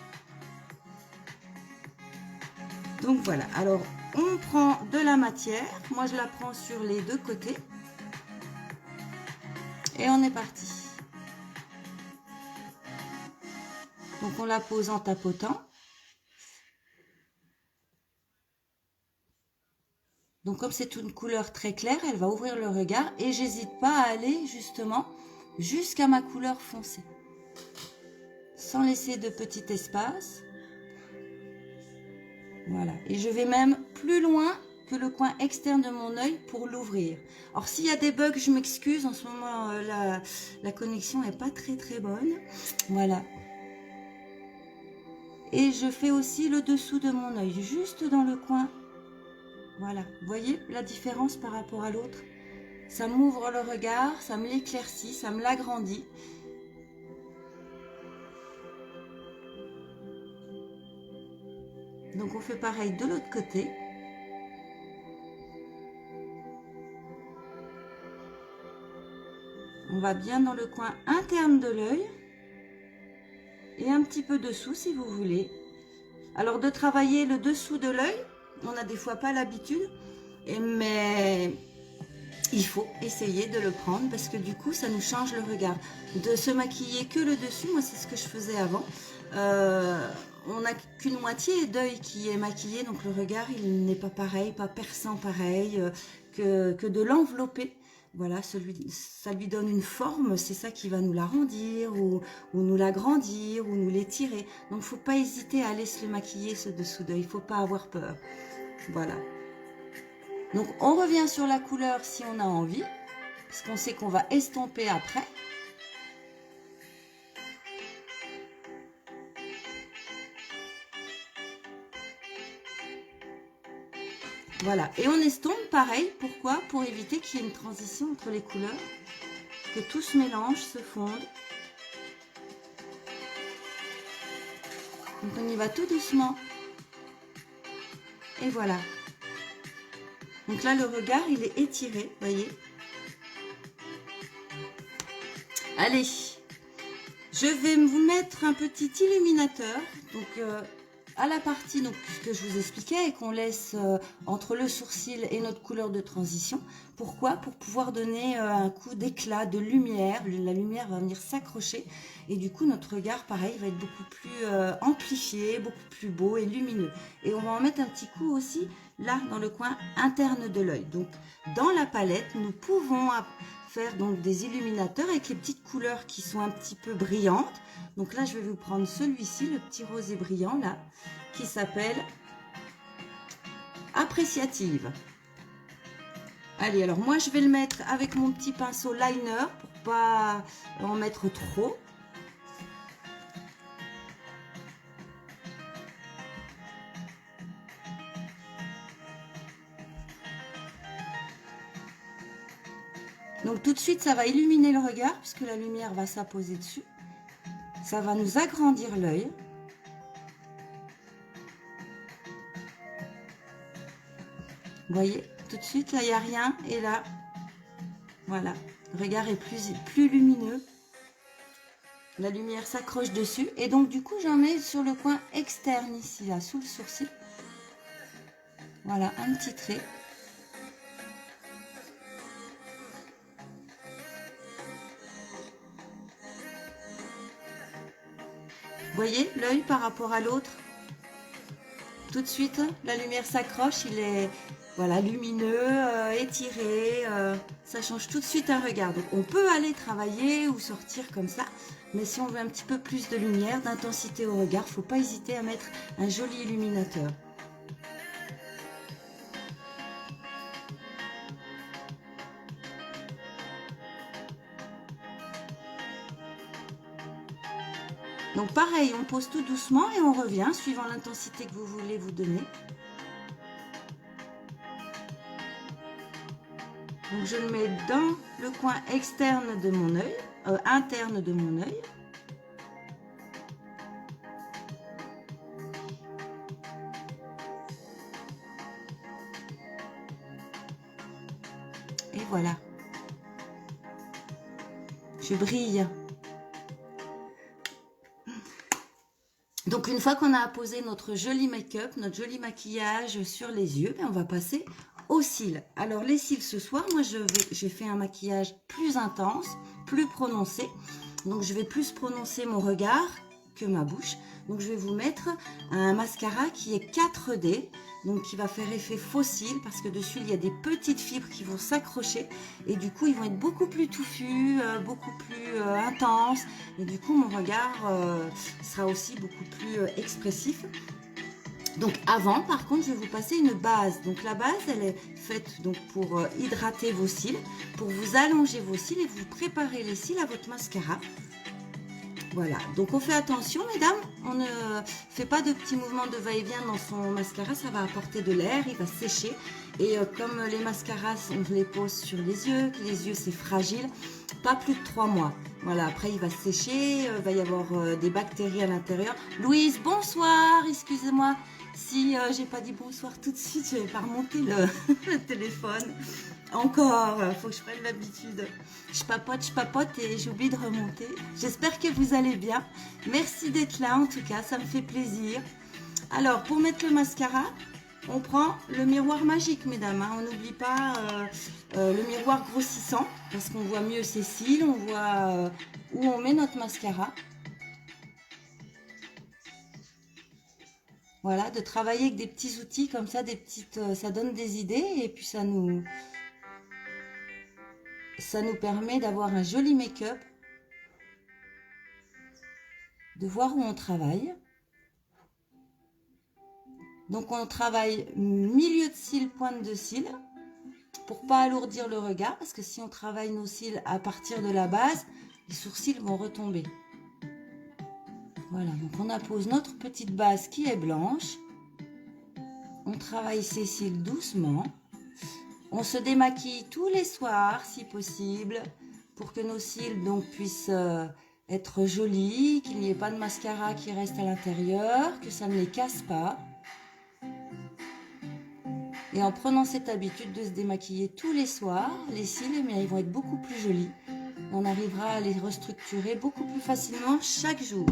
Donc voilà, alors on prend de la matière. Moi je la prends sur les deux côtés. Et on est parti. Donc on la pose en tapotant. Donc comme c'est une couleur très claire, elle va ouvrir le regard et j'hésite pas à aller justement jusqu'à ma couleur foncée. Sans laisser de petit espace. Voilà. Et je vais même plus loin que le coin externe de mon œil pour l'ouvrir. Alors s'il y a des bugs, je m'excuse. En ce moment, la connexion n'est pas très très bonne. Voilà. Et je fais aussi le dessous de mon œil, juste dans le coin. Voilà, vous voyez la différence par rapport à l'autre? Ça m'ouvre le regard, ça me l'éclaircit, ça me l'agrandit. Donc on fait pareil de l'autre côté. On va bien dans le coin interne de l'œil. Et un petit peu dessous si vous voulez. Alors de travailler le dessous de l'œil, on n'a des fois pas l'habitude. Mais il faut essayer de le prendre parce que du coup ça nous change le regard. De se maquiller que le dessus, moi c'est ce que je faisais avant. On n'a qu'une moitié d'œil qui est maquillé, donc le regard il n'est pas pareil, pas perçant pareil, que de l'envelopper. Voilà, ça lui donne une forme, c'est ça qui va nous l'arrondir ou nous l'agrandir ou nous l'étirer. Donc il ne faut pas hésiter à aller se le maquiller ce dessous d'œil, il ne faut pas avoir peur. Voilà. Donc on revient sur la couleur si on a envie, parce qu'on sait qu'on va estomper après. Voilà, et on estompe pareil, pourquoi? Pour éviter qu'il y ait une transition entre les couleurs, que tout se mélange, se fonde. Donc on y va tout doucement. Et voilà. Donc là, le regard, il est étiré, voyez. Allez, je vais vous mettre un petit illuminateur. Donc, à la partie donc, que je vous expliquais et qu'on laisse entre le sourcil et notre couleur de transition. Pourquoi? Pour pouvoir donner un coup d'éclat, de lumière. La lumière va venir s'accrocher et du coup notre regard pareil va être beaucoup plus amplifié, beaucoup plus beau et lumineux. Et on va en mettre un petit coup aussi là dans le coin interne de l'œil. Donc dans la palette nous pouvons faire donc des illuminateurs avec les petites couleurs qui sont un petit peu brillantes. Donc là je vais vous prendre celui-ci, le petit rosé brillant là, qui s'appelle Appréciative. Allez, alors moi je vais le mettre avec mon petit pinceau liner pour pas en mettre trop. Donc tout de suite ça va illuminer le regard puisque la lumière va s'apposer dessus. Ça va nous agrandir l'œil. Vous voyez, tout de suite, là, il n'y a rien. Et là, voilà, le regard est plus lumineux. La lumière s'accroche dessus. Et donc, du coup, j'en mets sur le coin externe, ici, là, sous le sourcil. Voilà, un petit trait. Vous voyez, l'œil par rapport à l'autre. Tout de suite, la lumière s'accroche, il est voilà, lumineux, étiré, ça change tout de suite un regard. Donc on peut aller travailler ou sortir comme ça, mais si on veut un petit peu plus de lumière, d'intensité au regard, il ne faut pas hésiter à mettre un joli illuminateur. Donc pareil, on pose tout doucement et on revient suivant l'intensité que vous voulez vous donner. Donc je le mets dans le coin externe de mon œil, interne de mon œil. Et voilà. Je brille. Donc une fois qu'on a apposé notre joli make-up, notre joli maquillage sur les yeux, on va passer aux cils. Alors les cils ce soir, moi j'ai fait un maquillage plus intense, plus prononcé. Donc je vais plus prononcer mon regard que ma bouche. Donc je vais vous mettre un mascara qui est 4D, donc qui va faire effet faux cils parce que dessus il y a des petites fibres qui vont s'accrocher et du coup ils vont être beaucoup plus touffus, beaucoup plus intenses et du coup mon regard sera aussi beaucoup plus expressif. Donc avant, par contre, je vais vous passer une base. Donc la base, elle est faite donc pour hydrater vos cils, pour vous allonger vos cils et vous préparer les cils à votre mascara. Voilà, donc on fait attention mesdames, on ne fait pas de petits mouvements de va-et-vient dans son mascara, ça va apporter de l'air, il va sécher. Et comme les mascaras, on les pose sur les yeux c'est fragile, pas plus de 3 mois. Voilà, après il va sécher, il va y avoir des bactéries à l'intérieur. Louise, bonsoir, excusez-moi si j'ai pas dit bonsoir tout de suite, je vais pas remonter le téléphone. Encore, faut que je prenne l'habitude. Je papote et j'oublie de remonter. J'espère que vous allez bien. Merci d'être là en tout cas, ça me fait plaisir. Alors, pour mettre le mascara, on prend le miroir magique, mesdames. Hein. On n'oublie pas le miroir grossissant, parce qu'on voit mieux ses cils, on voit où on met notre mascara. Voilà, de travailler avec des petits outils comme ça, ça donne des idées et puis ça nous permet d'avoir un joli make-up, de voir où on travaille. Donc on travaille milieu de cils, pointe de cils, pour pas alourdir le regard, parce que si on travaille nos cils à partir de la base, les sourcils vont retomber. Voilà, donc on appose notre petite base qui est blanche. On travaille ses cils doucement. On se démaquille tous les soirs, si possible, pour que nos cils donc puissent être jolis, qu'il n'y ait pas de mascara qui reste à l'intérieur, que ça ne les casse pas. Et en prenant cette habitude de se démaquiller tous les soirs, les cils, eh bien, ils vont être beaucoup plus jolis. On arrivera à les restructurer beaucoup plus facilement chaque jour.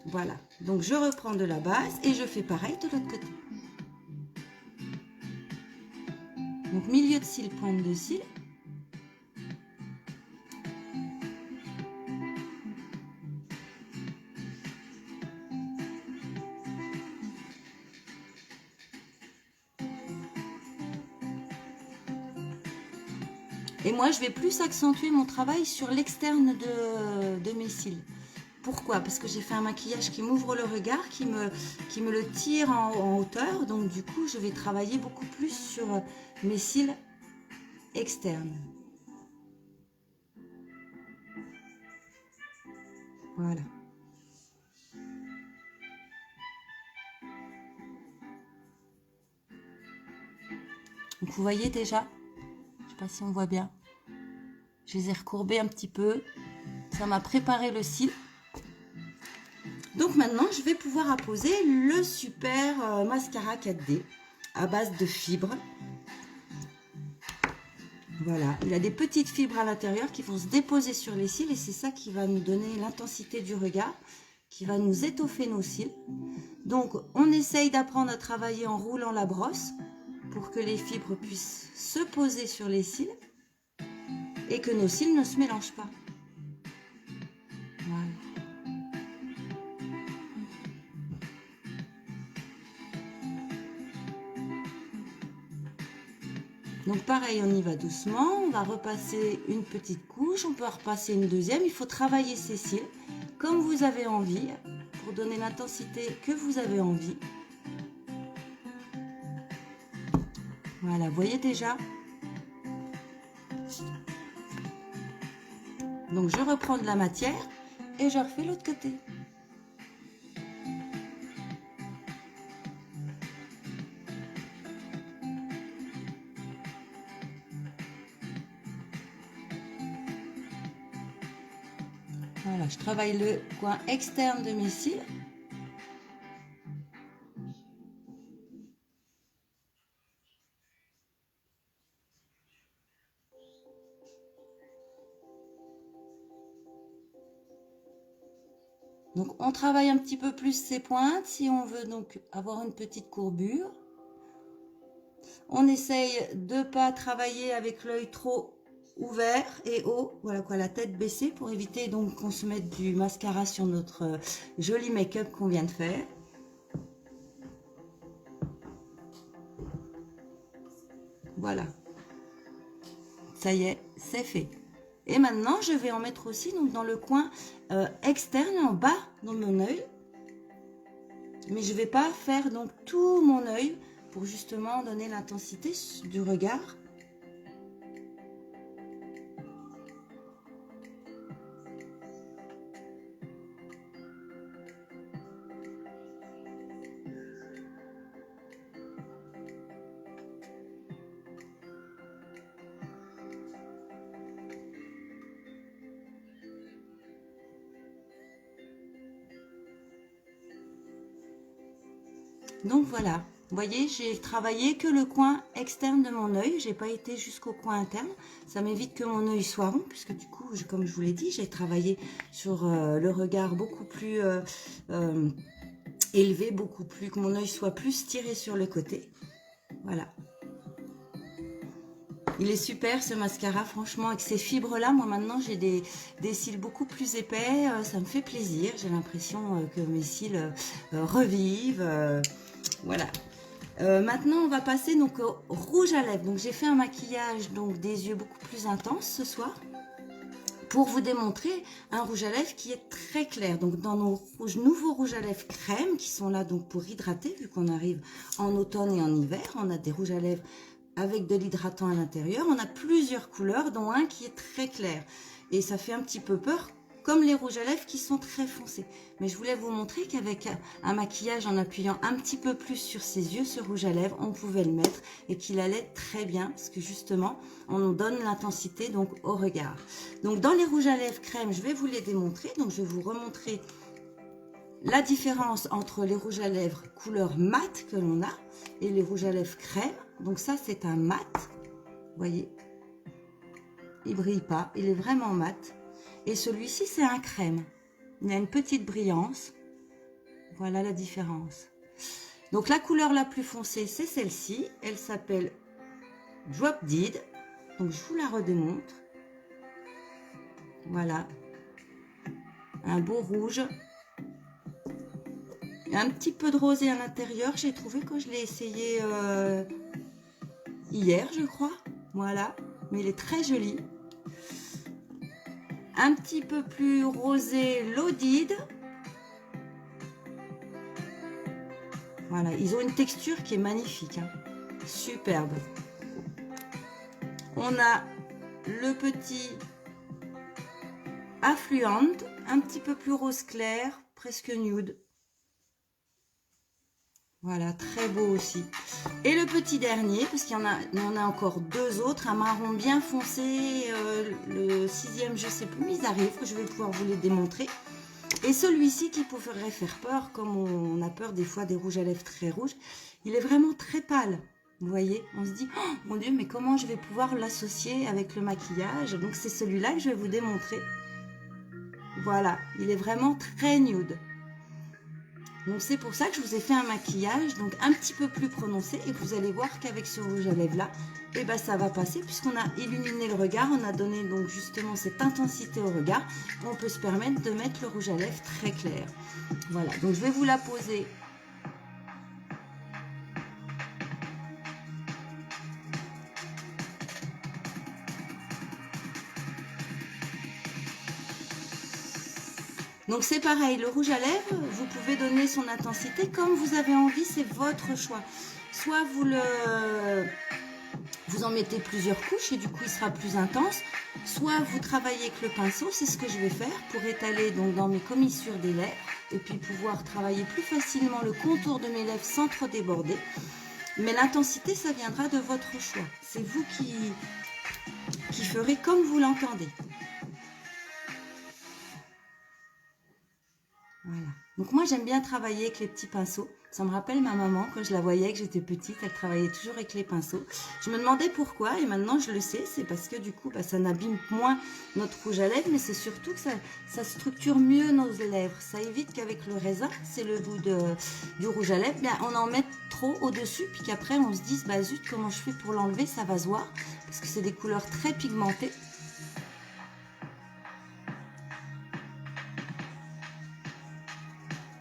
Voilà, donc je reprends de la base et je fais pareil de l'autre côté. Donc milieu de cils, pointe de cils. Et moi, je vais plus accentuer mon travail sur l'externe de mes cils. Pourquoi? Parce que j'ai fait un maquillage qui m'ouvre le regard, qui me le tire en hauteur. Donc du coup, je vais travailler beaucoup plus sur mes cils externes. Voilà. Donc vous voyez déjà, je ne sais pas si on voit bien. Je les ai recourbés un petit peu. Ça m'a préparé le cil. Donc maintenant, je vais pouvoir apposer le super mascara 4D à base de fibres. Voilà, il a des petites fibres à l'intérieur qui vont se déposer sur les cils et c'est ça qui va nous donner l'intensité du regard, qui va nous étoffer nos cils. Donc, on essaye d'apprendre à travailler en roulant la brosse pour que les fibres puissent se poser sur les cils et que nos cils ne se mélangent pas. Voilà. Donc pareil, on y va doucement, on va repasser une petite couche, on peut repasser une deuxième, il faut travailler ses cils comme vous avez envie, pour donner l'intensité que vous avez envie. Voilà, vous voyez déjà. Donc je reprends de la matière et je refais l'autre côté. Voilà, je travaille le coin externe de mes cils. Donc on travaille un petit peu plus ces pointes si on veut donc avoir une petite courbure. On essaye de ne pas travailler avec l'œil trop ouvert et haut, voilà quoi, la tête baissée pour éviter donc qu'on se mette du mascara sur notre joli make-up qu'on vient de faire. Voilà, ça y est, c'est fait. Et maintenant, je vais en mettre aussi donc, dans le coin externe, en bas, dans mon œil. Mais je ne vais pas faire donc tout mon œil pour justement donner l'intensité du regard. Donc voilà, vous voyez, j'ai travaillé que le coin externe de mon œil, j'ai pas été jusqu'au coin interne. Ça m'évite que mon œil soit rond, puisque du coup, comme je vous l'ai dit, j'ai travaillé sur le regard beaucoup plus élevé, beaucoup plus, que mon œil soit plus tiré sur le côté. Voilà. Il est super ce mascara, franchement, avec ces fibres-là. Moi, maintenant, j'ai des cils beaucoup plus épais. Ça me fait plaisir. J'ai l'impression que mes cils revivent. Voilà. Maintenant, on va passer donc au rouge à lèvres. Donc, j'ai fait un maquillage donc des yeux beaucoup plus intense ce soir pour vous démontrer un rouge à lèvres qui est très clair. Donc, dans nos nouveaux rouges à lèvres crème qui sont là donc pour hydrater, vu qu'on arrive en automne et en hiver, on a des rouges à lèvres avec de l'hydratant à l'intérieur. On a plusieurs couleurs, dont un qui est très clair. Et ça fait un petit peu peur, comme les rouges à lèvres qui sont très foncés. Mais je voulais vous montrer qu'avec un maquillage, en appuyant un petit peu plus sur ses yeux, ce rouge à lèvres, on pouvait le mettre et qu'il allait très bien. Parce que justement, on nous donne l'intensité donc au regard. Donc dans les rouges à lèvres crème, je vais vous les démontrer. Donc je vais vous remontrer la différence entre les rouges à lèvres couleur mat que l'on a et les rouges à lèvres crème. Donc ça, c'est un mat. Vous voyez, il brille pas, il est vraiment mat. Et celui-ci, c'est un crème. Il a une petite brillance. Voilà la différence. Donc la couleur la plus foncée, c'est celle-ci. Elle s'appelle Drop Dead. Donc je vous la redémontre. Voilà. Un beau rouge. Il y a un petit peu de rosé à l'intérieur. J'ai trouvé quand je l'ai essayé hier, je crois. Voilà. Mais il est très joli. Un petit peu plus rosé Loaded. Voilà. Ils ont une texture qui est magnifique. Hein. Superbe. On a le petit Affluent. Un petit peu plus rose clair. Presque nude. Voilà, très beau aussi. Et le petit dernier, parce qu'il y en a encore deux autres, un marron bien foncé, le sixième, je sais plus, mais ils arrivent, je vais pouvoir vous les démontrer. Et celui-ci qui pourrait faire peur, comme on a peur des fois des rouges à lèvres très rouges, il est vraiment très pâle. Vous voyez, on se dit, oh mon Dieu, mais comment je vais pouvoir l'associer avec le maquillage? Donc c'est celui-là que je vais vous démontrer. Voilà, il est vraiment très nude. Donc c'est pour ça que je vous ai fait un maquillage donc un petit peu plus prononcé et vous allez voir qu'avec ce rouge à lèvres là, et ben ça va passer puisqu'on a illuminé le regard, on a donné donc justement cette intensité au regard. On peut se permettre de mettre le rouge à lèvres très clair. Voilà, donc je vais vous la poser. Donc c'est pareil, le rouge à lèvres, vous pouvez donner son intensité comme vous avez envie, c'est votre choix. Soit vous en mettez plusieurs couches et du coup il sera plus intense, soit vous travaillez avec le pinceau, c'est ce que je vais faire pour étaler donc dans mes commissures des lèvres et puis pouvoir travailler plus facilement le contour de mes lèvres sans trop déborder. Mais l'intensité, ça viendra de votre choix. C'est vous qui ferez comme vous l'entendez. Voilà. Donc moi j'aime bien travailler avec les petits pinceaux. Ça me rappelle ma maman quand je la voyais que j'étais petite, elle travaillait toujours avec les pinceaux. Je me demandais pourquoi et maintenant je le sais, c'est parce que du coup ça n'abîme moins notre rouge à lèvres, mais c'est surtout que ça structure mieux nos lèvres. Ça évite qu'avec le raisin, c'est le bout du rouge à lèvres, bien, on en mette trop au-dessus puis qu'après on se dise bah zut, comment je fais pour l'enlever, ça va se voir parce que c'est des couleurs très pigmentées.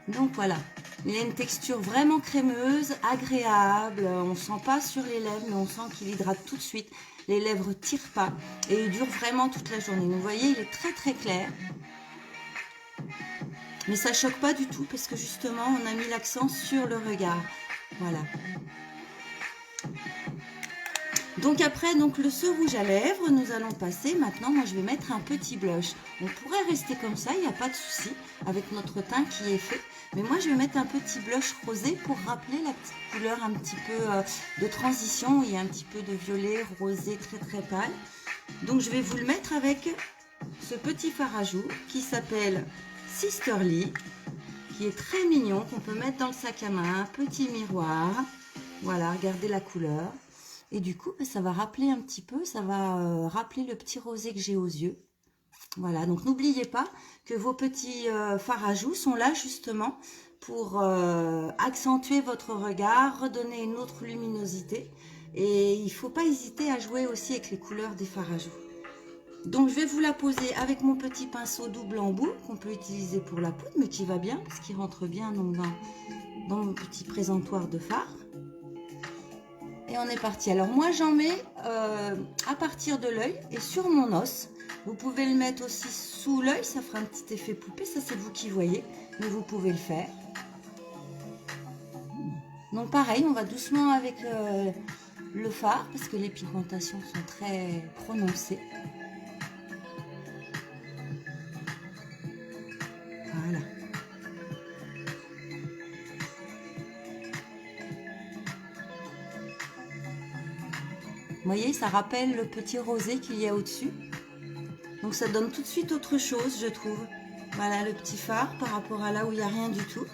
Donc voilà, il a une texture vraiment crémeuse, agréable, on ne sent pas sur les lèvres, mais on sent qu'il hydrate tout de suite. Les lèvres ne tirent pas et il dure vraiment toute la journée. Vous voyez, il est très très clair. Mais ça ne choque pas du tout parce que justement, on a mis l'accent sur le regard. Voilà. Donc après, ce rouge à lèvres, nous allons passer, maintenant, moi je vais mettre un petit blush. On pourrait rester comme ça, il n'y a pas de souci, avec notre teint qui est fait. Mais moi je vais mettre un petit blush rosé pour rappeler la petite couleur un petit peu de transition. Il y a un petit peu de violet, rosé, très très pâle. Donc je vais vous le mettre avec ce petit fard à joues qui s'appelle Sisterly, qui est très mignon, qu'on peut mettre dans le sac à main, petit miroir. Voilà, regardez la couleur. Et du coup, ça va rappeler un petit peu, ça va rappeler le petit rosé que j'ai aux yeux. Voilà, donc n'oubliez pas que vos petits fards à joues sont là justement pour accentuer votre regard, redonner une autre luminosité. Et il ne faut pas hésiter à jouer aussi avec les couleurs des fards à joues. Donc je vais vous la poser avec mon petit pinceau double embout qu'on peut utiliser pour la poudre, mais qui va bien, parce qu'il rentre bien donc dans mon petit présentoir de fard. Et on est parti. Alors moi j'en mets à partir de l'œil et sur mon os. Vous pouvez le mettre aussi sous l'œil, ça fera un petit effet poupée, ça c'est vous qui voyez, mais vous pouvez le faire. Donc pareil, on va doucement avec le fard, parce que les pigmentations sont très prononcées. Voilà. Vous voyez, ça rappelle le petit rosé qu'il y a au-dessus. Donc ça donne tout de suite autre chose, je trouve. Voilà le petit phare par rapport à là où il n'y a rien du tout.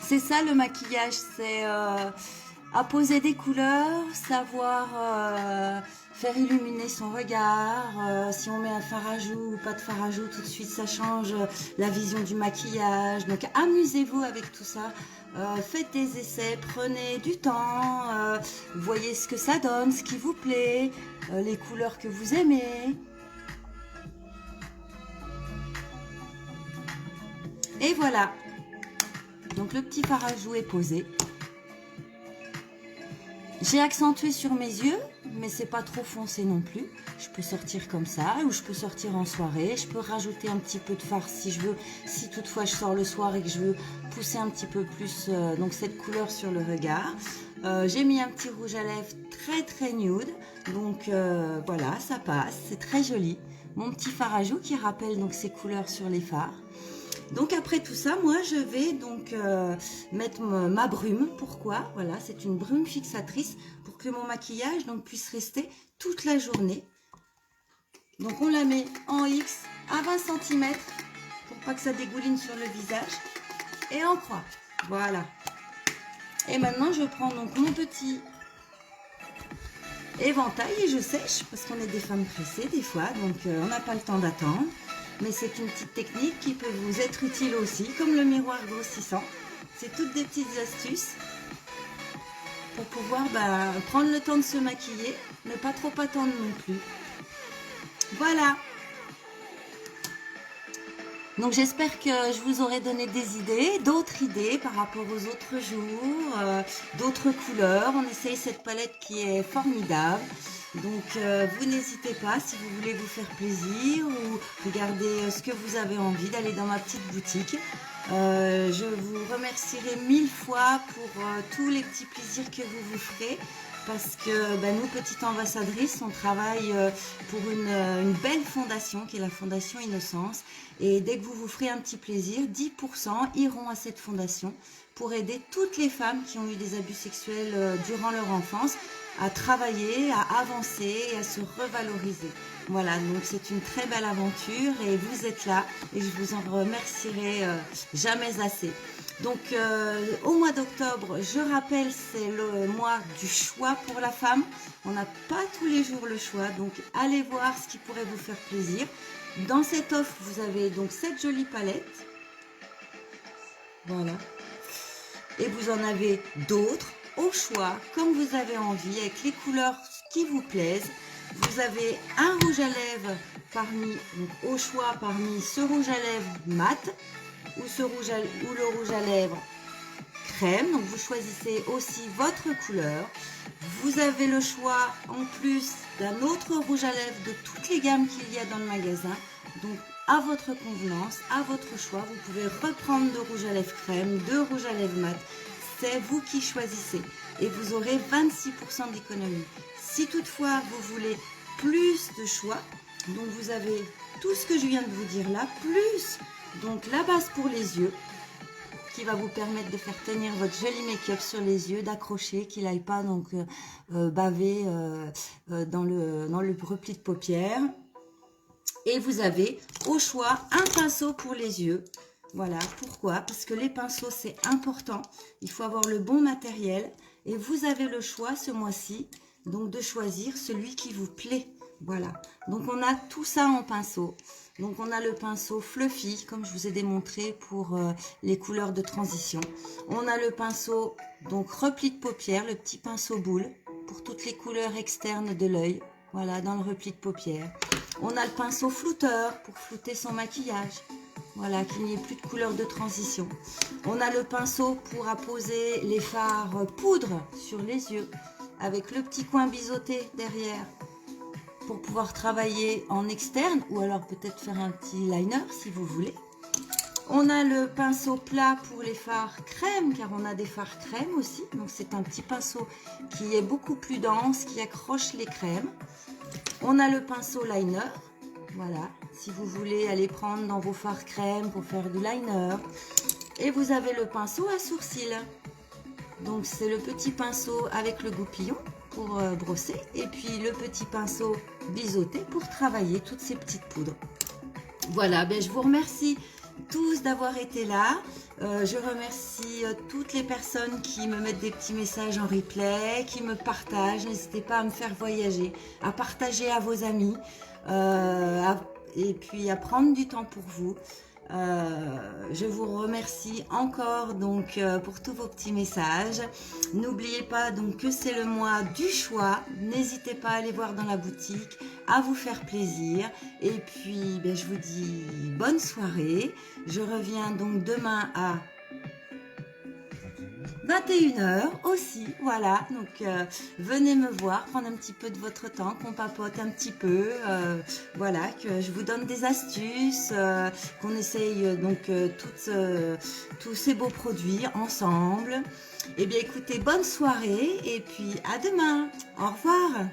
C'est ça le maquillage, c'est apposer des couleurs, savoir faire illuminer son regard. Si on met un fard à joues ou pas de fard à joues, tout de suite ça change la vision du maquillage. Donc amusez-vous avec tout ça. Faites des essais, prenez du temps, voyez ce que ça donne, ce qui vous plaît, les couleurs que vous aimez. Et voilà. Donc le petit fard à joues est posé. J'ai accentué sur mes yeux, mais c'est pas trop foncé non plus. Je peux sortir comme ça, ou je peux sortir en soirée. Je peux rajouter un petit peu de fard si je veux. Si toutefois je sors le soir et que je veux pousser un petit peu plus donc cette couleur sur le regard. J'ai mis un petit rouge à lèvres très nude. Donc voilà, ça passe. C'est très joli. Mon petit fard à joues qui rappelle donc ces couleurs sur les fards. Donc après tout ça, moi je vais donc mettre ma brume. Pourquoi? Voilà, c'est une brume fixatrice pour que mon maquillage donc puisse rester toute la journée. Donc on la met en X à 20 cm pour pas que ça dégouline sur le visage. Et en croix. Voilà. Et maintenant je prends donc mon petit éventail et je sèche parce qu'on est des femmes pressées des fois. Donc on n'a pas le temps d'attendre. Mais c'est une petite technique qui peut vous être utile aussi, comme le miroir grossissant. C'est toutes des petites astuces pour pouvoir prendre le temps de se maquiller, mais pas trop attendre non plus. Voilà. Donc j'espère que je vous aurai donné des idées, d'autres idées par rapport aux autres jours, d'autres couleurs. On essaye cette palette qui est formidable. Donc vous n'hésitez pas si vous voulez vous faire plaisir ou regarder ce que vous avez envie d'aller dans ma petite boutique. Je vous remercierai 1000 fois pour tous les petits plaisirs que vous vous ferez. Parce que nous, petites ambassadrices, on travaille pour une belle fondation qui est la Fondation Innocence. Et dès que vous vous ferez un petit plaisir, 10% iront à cette fondation pour aider toutes les femmes qui ont eu des abus sexuels durant leur enfance à travailler, à avancer et à se revaloriser. Voilà, donc c'est une très belle aventure et vous êtes là et je vous en remercierai jamais assez. Donc au mois d'octobre, je rappelle, c'est le mois du choix pour la femme. On n'a pas tous les jours le choix, donc allez voir ce qui pourrait vous faire plaisir. Dans cette offre, vous avez donc cette jolie palette. Voilà. Et vous en avez d'autres au choix, comme vous avez envie, avec les couleurs qui vous plaisent. Vous avez un rouge à lèvres donc au choix parmi ce rouge à lèvres mat ou le rouge à lèvres crème. Donc vous choisissez aussi votre couleur. Vous avez le choix en plus d'un autre rouge à lèvres de toutes les gammes qu'il y a dans le magasin. Donc à votre convenance, à votre choix, vous pouvez reprendre de rouge à lèvres crème, de rouge à lèvres mat. C'est vous qui choisissez et vous aurez 26% d'économie. Si toutefois vous voulez plus de choix, donc vous avez tout ce que je viens de vous dire là, plus Donc la base pour les yeux, qui va vous permettre de faire tenir votre joli make-up sur les yeux, d'accrocher, qu'il n'aille pas donc baver dans le repli de paupières. Et vous avez au choix un pinceau pour les yeux. Voilà, pourquoi? Parce que les pinceaux, c'est important. Il faut avoir le bon matériel. Et vous avez le choix ce mois-ci, donc de choisir celui qui vous plaît. Voilà, donc on a tout ça en pinceau. Donc on a le pinceau Fluffy, comme je vous ai démontré pour les couleurs de transition. On a le pinceau, donc repli de paupières, le petit pinceau boule, pour toutes les couleurs externes de l'œil. Voilà, dans le repli de paupières. On a le pinceau flouteur, pour flouter son maquillage. Voilà, qu'il n'y ait plus de couleur de transition. On a le pinceau pour apposer les fards poudre sur les yeux, avec le petit coin biseauté derrière, pour pouvoir travailler en externe, ou alors peut-être faire un petit liner si vous voulez. On a le pinceau plat pour les fards crème, car on a des fards crème aussi. Donc c'est un petit pinceau qui est beaucoup plus dense, qui accroche les crèmes. On a le pinceau liner, voilà, si vous voulez aller prendre dans vos fards crème pour faire du liner. Et vous avez le pinceau à sourcils. Donc c'est le petit pinceau avec le goupillon pour brosser. Et puis le petit pinceau biseauté pour travailler toutes ces petites poudres. Voilà, ben je vous remercie tous d'avoir été là. Je remercie toutes les personnes qui me mettent des petits messages en replay, qui me partagent. N'hésitez pas à me faire voyager, à partager à vos amis et puis à prendre du temps pour vous. Je vous remercie encore donc pour tous vos petits messages. N'oubliez pas donc que c'est le mois du choix. N'hésitez pas à aller voir dans la boutique, à vous faire plaisir. Et puis ben, je vous dis bonne soirée. Je reviens donc demain à 21h aussi, voilà, donc venez me voir, prendre un petit peu de votre temps, qu'on papote un petit peu, voilà, que je vous donne des astuces, qu'on essaye donc tous ces beaux produits ensemble. Eh bien écoutez, bonne soirée et puis à demain, au revoir.